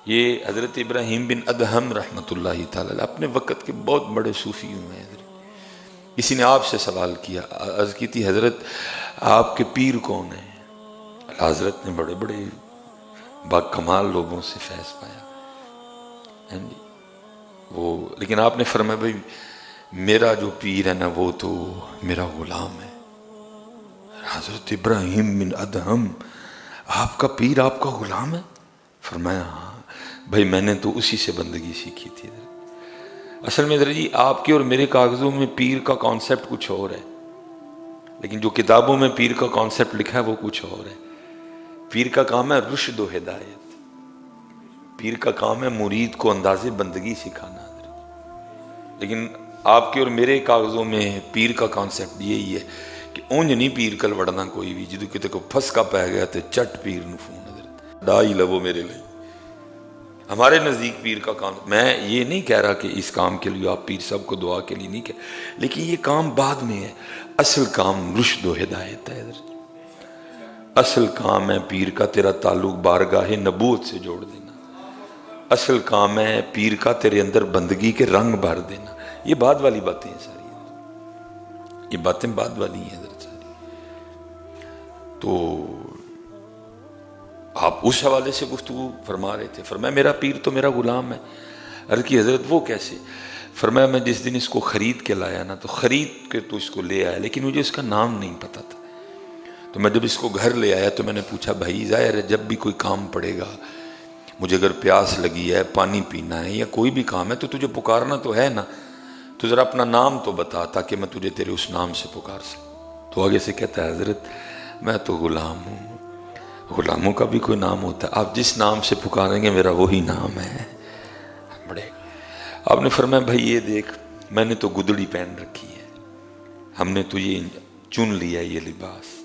یہ حضرت ابراہیم بن ادہم رحمۃ اللہ تعالی اپنے وقت کے بہت بڑے صوفی ہوئے ہیں. کسی نے آپ سے سوال کیا، عرض کی تھی حضرت آپ کے پیر کون ہیں؟ حضرت نے بڑے بڑے با کمال لوگوں سے فیض پایا، وہ لیکن آپ نے فرمایا بھائی میرا جو پیر ہے نا وہ تو میرا غلام ہے. حضرت ابراہیم بن ادہم آپ کا پیر آپ کا غلام ہے؟ فرمایا ہاں بھائی میں نے تو اسی سے بندگی سیکھی تھی. اصل میں حضرت جی آپ کے اور میرے کاغذوں میں پیر کا کانسیپٹ کچھ اور ہے، لیکن جو کتابوں میں پیر کا کانسیپٹ لکھا ہے وہ کچھ اور ہے. پیر کا کام ہے رشد و ہدایت، پیر کا کام ہے مرید کو انداز بندگی سکھانا. لیکن آپ کے اور میرے کاغذوں میں پیر کا کانسیپٹ یہی ہے کہ اونج نہیں پیر کل وڑنا کوئی بھی، جدو کتے کو پھنس کا پہ گیا تو چٹ پیر نو فون حضرت ڈائی لو میرے لیے. ہمارے نزدیک پیر کا کام، میں یہ نہیں کہہ رہا کہ اس کام کے لیے آپ پیر صاحب کو دعا کے لیے نہیں کہہ، لیکن یہ کام بعد میں ہے. اصل کام رشد و ہدایت ہے حضرت. اصل کام ہے پیر کا تیرا تعلق بارگاہ نبوت سے جوڑ دینا. اصل کام ہے پیر کا تیرے اندر بندگی کے رنگ بھر دینا. یہ بعد والی باتیں ہیں ساری، یہ باتیں بعد والی ہیں حضرت ساری. تو آپ اس حوالے سے گفتگو فرما رہے تھے. فرمایا میرا پیر تو میرا غلام ہے. عرض کی حضرت وہ کیسے؟ فرمایا میں جس دن اس کو خرید کے لایا نا تو خرید کے تو اس کو لے آیا، لیکن مجھے اس کا نام نہیں پتا تھا. تو میں جب اس کو گھر لے آیا تو میں نے پوچھا بھائی ظاہر ہے جب بھی کوئی کام پڑے گا، مجھے اگر پیاس لگی ہے، پانی پینا ہے یا کوئی بھی کام ہے تو تجھے پکارنا تو ہے نا، تو ذرا اپنا نام تو بتا تاکہ میں تجھے تیرے اس نام سے پکار سکوں. تو آگے سے کہتا ہے حضرت میں تو غلام ہوں، غلاموں کا بھی کوئی نام ہوتا ہے، آپ جس نام سے پکاریں گے میرا وہی نام ہے. بڑے آپ نے فرمایا بھائی یہ دیکھ میں نے تو گدڑی پہن رکھی ہے، ہم نے تو یہ چن لیا یہ لباس،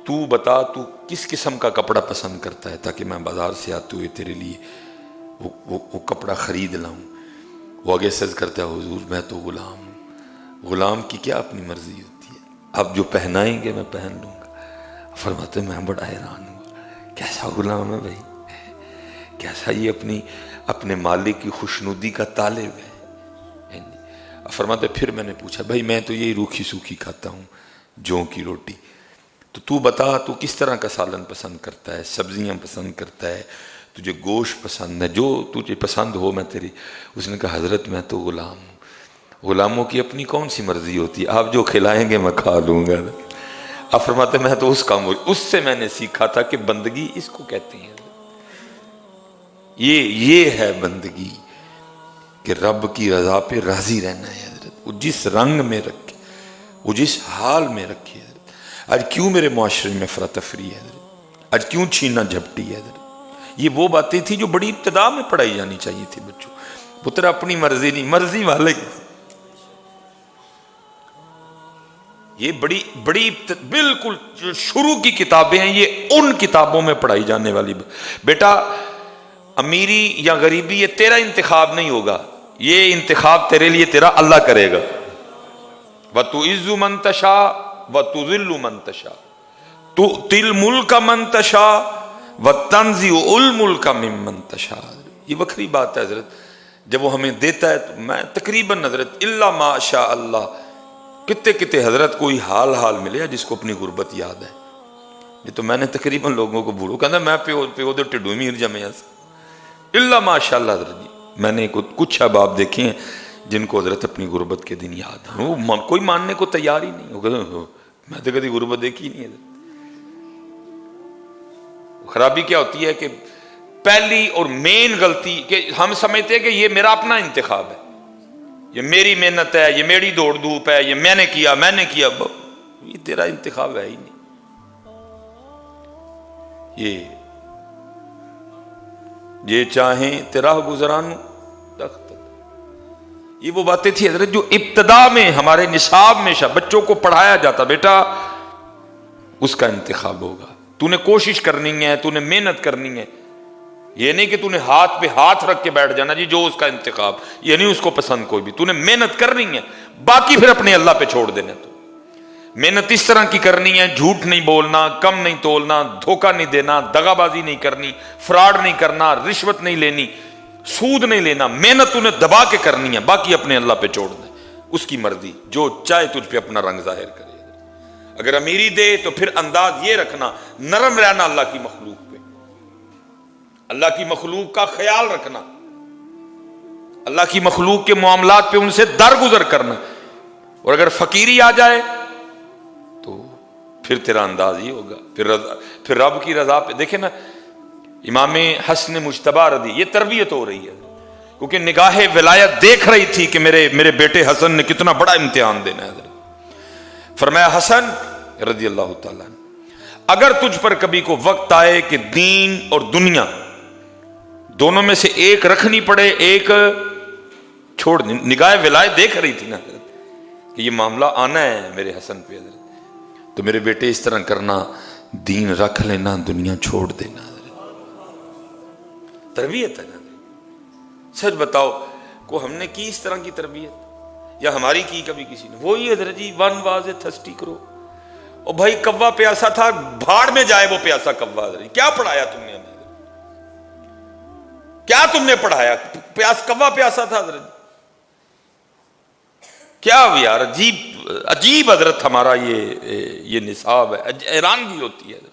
تو بتا تو کس قسم کا کپڑا پسند کرتا ہے تاکہ میں بازار سے آتے ہوئے تیرے لیے وہ کپڑا خرید لاؤں. وہ آگے سرز کرتا ہے حضور میں تو غلام ہوں، غلام کی کیا اپنی مرضی ہوتی ہے، آپ جو پہنائیں گے میں پہن لوں گا. فرماتے میں بڑا حیران ہوں کیسا غلام ہے بھائی، کیسا یہ اپنے مالک کی خوشنودی کا طالب ہے. فرماتے پھر میں نے پوچھا بھائی میں تو یہی روکھی سوکھی کھاتا ہوں جو کی روٹی، تو بتا تو کس طرح کا سالن پسند کرتا ہے، سبزیاں پسند کرتا ہے، تجھے گوشت پسند ہے، جو تجھے پسند ہو میں تیری. اس نے کہا حضرت میں تو غلام ہوں، غلاموں کی اپنی کون سی مرضی ہوتی ہے، آپ جو کھلائیں گے میں کھا لوں گا. آپ فرماتے میں تو اس سے میں نے سیکھا تھا کہ بندگی اس کو کہتے ہیں، یہ ہے بندگی کہ رب کی رضا پہ راضی رہنا ہے حضرت. وہ جس رنگ میں رکھے، وہ جس حال میں رکھے حضرت. آج کیوں میرے معاشرے میں افراتفری ہے حضرت، آج کیوں چھینا جھپٹی ہے حضرت. یہ وہ باتیں تھیں جو بڑی ابتدا میں پڑھائی جانی چاہیے تھی بچوں. پتر اپنی مرضی نہیں، مرضی والے کی. یہ بڑی بالکل جو شروع کی کتابیں ہیں یہ ان کتابوں میں پڑھائی جانے والی. بیٹا امیری یا غریبی یہ تیرا انتخاب نہیں ہوگا، یہ انتخاب تیرے لیے تیرا اللہ کرے گا. وَتُعِزُّ مَن تَشَاءُ وَتُذِلُّ مَن تَشَاءُ تُؤْتِي الْمُلْكَ مَن تَشَاءُ وَتَنزِعُ الْمُلْكَ مِمَّن تَشَاءُ. یہ وکری بات ہے حضرت، جب وہ ہمیں دیتا ہے تو میں تقریباً حضرت الا ما شاء اللہ کتے حضرت کوئی حال ملے جس کو اپنی غربت یاد ہے. یہ تو میں نے تقریباً لوگوں کو بھولو کہنا میں پیو دے ٹڈو میر جمے الا ماشاء اللہ. حضرت جی میں نے کچھ احباب دیکھے ہیں جن کو حضرت اپنی غربت کے دن یاد ہے، وہ کوئی ماننے کو تیار ہی نہیں ہوگا. میں تو کبھی غربت دیکھی نہیں حضرت. خرابی کیا ہوتی ہے کہ پہلی اور مین غلطی کہ ہم سمجھتے ہیں کہ یہ میرا اپنا انتخاب ہے، یہ میری محنت ہے، یہ میری دوڑ دھوپ ہے، یہ میں نے کیا. یہ تیرا انتخاب ہے ہی نہیں. یہ چاہیں تیرا گزران تخت. یہ وہ باتیں تھی حضرت جو ابتدا میں ہمارے نصاب میں بچوں کو پڑھایا جاتا. بیٹا اس کا انتخاب ہوگا، تو نے کوشش کرنی ہے، تو نے محنت کرنی ہے. یہ نہیں کہ تو نے ہاتھ پہ ہاتھ رکھ کے بیٹھ جانا جی جو اس کا انتخاب، یہ نہیں اس کو پسند کوئی بھی. تو نے محنت کرنی ہے، باقی پھر اپنے اللہ پہ چھوڑ دینا. تو محنت اس طرح کی کرنی ہے، جھوٹ نہیں بولنا، کم نہیں تولنا، دھوکہ نہیں دینا، دغابازی نہیں کرنی، فراڈ نہیں کرنا، رشوت نہیں لینی، سود نہیں لینا، محنت انہیں دبا کے کرنی ہے، باقی اپنے اللہ پہ چھوڑ دیں، اس کی مرضی، جو چاہے تجھ پہ اپنا رنگ ظاہر کرے۔ اگر امیری دے تو پھر انداز یہ رکھنا، نرم رہنا اللہ کی مخلوق پہ، اللہ کی مخلوق کا خیال رکھنا، اللہ کی مخلوق کے معاملات پہ ان سے درگزر کرنا۔ اور اگر فقیری آ جائے تو پھر تیرا انداز ہی ہوگا، پھر رب کی رضا پہ۔ دیکھیں نا امام حسن مجتبی رضی، یہ تربیت ہو رہی ہے کیونکہ نگاہ ولایت دیکھ رہی تھی کہ میرے بیٹے حسن نے کتنا بڑا امتحان دینا ہے۔ فرمایا حسن رضی اللہ تعالیٰ اگر تجھ پر کبھی کو وقت آئے کہ دین اور دنیا دونوں میں سے ایک رکھنی پڑے، ایک چھوڑ، نگاہ ولایت دیکھ رہی تھی نا حضرت کہ یہ معاملہ آنا ہے میرے حسن پہ حضرت، تو میرے بیٹے اس طرح کرنا، دین رکھ لینا، دنیا چھوڑ دینا۔ تربیت ہے نا، سچ بتاؤ کو ہم نے کی اس طرح کی تربیت یا ہماری کی کبھی کسی نے؟ وہی حضرت جی ون واز اے تھرسٹی کرو، اور بھائی کوا پیاسا تھا، بھاڑ میں جائے وہ پیاسا کوا۔ حضرت کیا پڑھایا تم نے ہمیں؟ کیا تم نے پڑھایا؟ کوا پیاسا تھا حضرت، کیا یار عجیب حضرت ہمارا یہ نصاب ہے، حیرانگی ہوتی ہے حضرت۔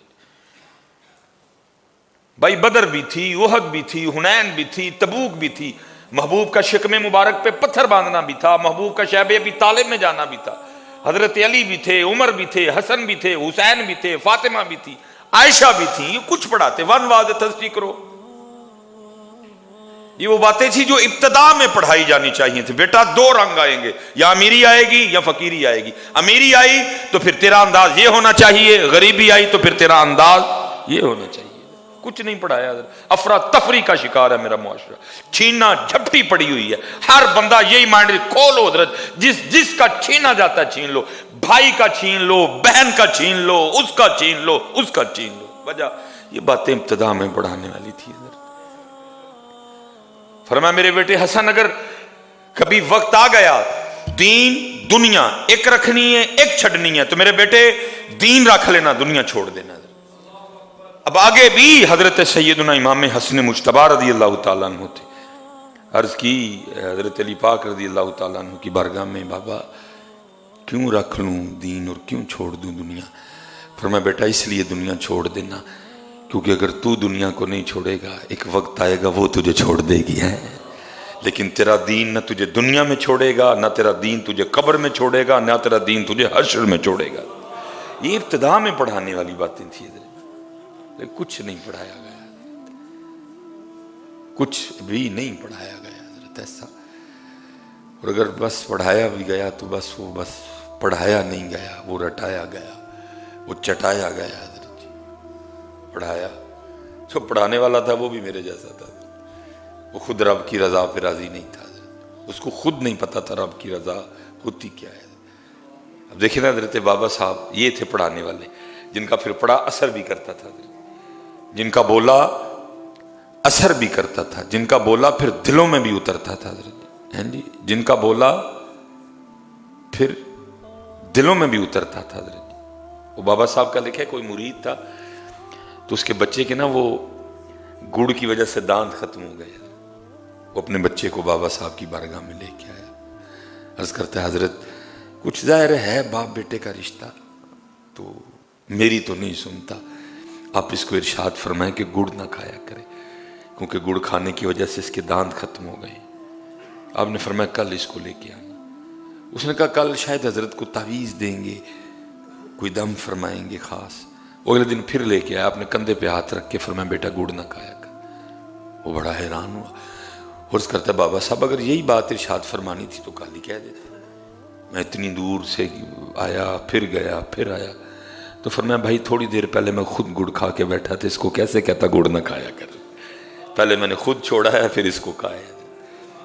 بھائی بدر بھی تھی، احد بھی تھی، حنین بھی تھی، تبوک بھی تھی، محبوب کا شکم مبارک پہ پتھر باندھنا بھی تھا، محبوب کا شیب ابی طالب میں جانا بھی تھا، حضرت علی بھی تھے، عمر بھی تھے، حسن بھی تھے، حسین بھی تھے، فاطمہ بھی تھی، عائشہ بھی تھی، یہ کچھ پڑھاتے، ون واز تھرسٹی کرو۔ یہ وہ باتیں تھی جو ابتدا میں پڑھائی جانی چاہیے تھی۔ بیٹا دو رنگ آئیں گے، یا امیری آئے گی یا فقیری آئے گی۔ امیری آئی تو پھر تیرا انداز یہ ہونا چاہیے، غریبی آئی تو پھر تیرا انداز یہ ہونا چاہیے۔ کچھ نہیں پڑھایا، افراتفری کا شکار ہے میرا معاشرہ، چھیننا جھپٹی پڑی ہوئی ہے، ہر بندہ یہی مائنڈ کھولو حضرت، جس کا چھینا جاتا ہے چھین لو، بھائی کا چھین لو، بہن کا چھین لو، اس کا چھین لو، اس کا چھین لو۔ وجہ یہ باتیں ابتدا میں پڑھانے والی تھی حضرت۔ فرمایا میرے بیٹے حسن اگر کبھی وقت آ گیا دین دنیا ایک رکھنی ہے ایک چھڑنی ہے تو میرے بیٹے دین رکھ لینا، دنیا چھوڑ دینا۔ اب آگے بھی حضرت سیدنا امام حسن مجتبی رضی اللہ تعالیٰ عنہ تھے، عرض کی حضرت علی پاک رضی اللہ تعالیٰ عنہ کی بارگاہ میں، بابا کیوں رکھ لوں دین اور کیوں چھوڑ دوں دنیا؟ فرمایا بیٹا اس لیے دنیا چھوڑ دینا کیونکہ اگر تو دنیا کو نہیں چھوڑے گا ایک وقت آئے گا وہ تجھے چھوڑ دے گی ہے، لیکن تیرا دین نہ تجھے دنیا میں چھوڑے گا، نہ تیرا دین تجھے قبر میں چھوڑے گا، نہ تیرا دین تجھے حشر میں چھوڑے گا۔ یہ ابتدا میں پڑھانے والی باتیں تھی حضرت، لیکن کچھ نہیں پڑھایا گیا، کچھ بھی نہیں پڑھایا گیا حضرت ایسا۔ اور اگر بس پڑھایا بھی گیا تو بس وہ بس پڑھایا نہیں گیا، وہ رٹایا گیا، وہ چٹایا گیا حضرت۔ پڑھایا جو پڑھانے والا تھا وہ بھی میرے جیسا تھا، وہ خود رب کی رضا پہ راضی نہیں تھا، اس کو خود نہیں پتا تھا رب کی رضا ہوتی کیا ہے۔ اب دیکھیں نا حضرت بابا صاحب یہ تھے پڑھانے والے جن کا پھر پڑھا اثر بھی کرتا تھا، جن کا بولا اثر بھی کرتا تھا، جن کا بولا پھر دلوں میں بھی اترتا تھا حضرت، جن کا بولا پھر دلوں میں بھی اترتا تھا حضرت۔ وہ بابا صاحب کا لکھا ہے کوئی مرید تھا تو اس کے بچے کے نا وہ گڑ کی وجہ سے دانت ختم ہو گئے، وہ اپنے بچے کو بابا صاحب کی بارگاہ میں لے کے آیا، عرض کرتا ہے حضرت کچھ ظاہر ہے باپ بیٹے کا رشتہ تو میری تو نہیں سنتا، آپ اس کو ارشاد فرمائیں کہ گڑ نہ کھایا کرے کیونکہ گڑ کھانے کی وجہ سے اس کے دانت ختم ہو گئے۔ آپ نے فرمایا کل اس کو لے کے آنا۔ اس نے کہا کل شاید حضرت کو تعویذ دیں گے، کوئی دم فرمائیں گے خاص۔ وہ اگلے دن پھر لے کے آیا، اپنے کندھے پہ ہاتھ رکھ کے فرمایا بیٹا گڑ نہ کھایا کر۔ وہ بڑا حیران ہوا، عرض کرتا ہے بابا صاحب اگر یہی بات ارشاد فرمانی تھی تو کل ہی کہہ دیتے، میں اتنی دور سے آیا پھر گیا پھر آیا۔ تو فرمایا بھائی تھوڑی دیر پہلے میں خود گڑ کھا کے بیٹھا تھا، اس کو کیسے کہتا گڑ نہ کھایا کر، پہلے میں نے خود چھوڑا ہے پھر اس کو کھایا۔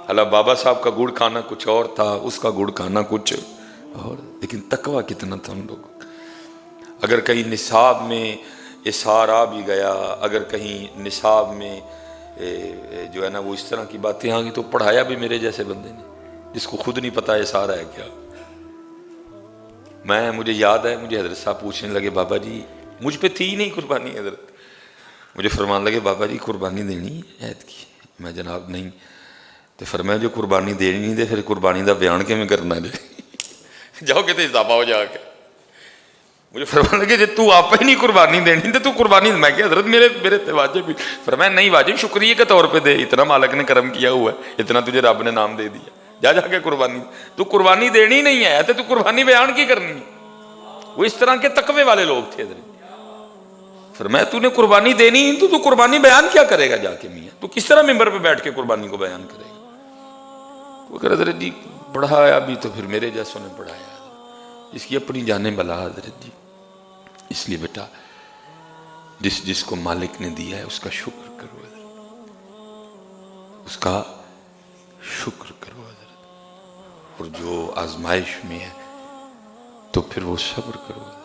اللہ بابا صاحب کا گڑ کھانا کچھ اور تھا، اس کا گڑ کھانا کچھ اور، لیکن تقویٰ کتنا تھا ان لوگوں۔ اگر کہیں نصاب میں اثار آ بھی گیا، اگر کہیں نصاب میں جو ہے نا وہ اس طرح کی باتیں آ گئی تو پڑھایا بھی میرے جیسے بندے نے جس کو خود نہیں پتا اثار ہے کیا۔ مجھے یاد ہے مجھے حضرت صاحب پوچھنے لگے بابا جی مجھ پہ تھی نہیں قربانی حضرت مجھے فرمان لگے بابا جی قربانی دینی ہے عید کی میں جناب نہیں تو فرمایا جو قربانی دینی نہیں دے پھر قربانی دا بیان کے میں کرنا جی جاؤ کہتے اضافہ ہو جا کے مجھے فرمان لگے جی تو آپ ہی نہیں قربانی دینی تو قربانی میں کہ حضرت میرے تے واجب بھی فرمایا نہیں واجب شکریہ کے طور پہ دے اتنا مالک نے کرم کیا ہوا ہے اتنا تجھے رب نے نام دے دیا جا کے قربانی تو قربانی دینی نہیں ہے تو قربانی بیان کی کرنی ہے وہ اس طرح کے تقوی والے لوگ تھے حضرت فرمایا تو نے قربانی دینی نہیں تو قربانی بیان کیا کرے گا جا کے میاں تو کس طرح ممبر پہ بیٹھ کے قربانی کو بیان کرے گا وہ کہ حضرت جی پڑھایا بھی تو پھر میرے جیسوں نے پڑھایا اس کی اپنی جانیں بلا حضرت جی اس لیے بیٹا جس کو مالک نے دیا ہے اس کا شکر کرو حضرت اس کا شکر کرو حضرت اور جو آزمائش میں ہے تو پھر وہ صبر کرو حضرت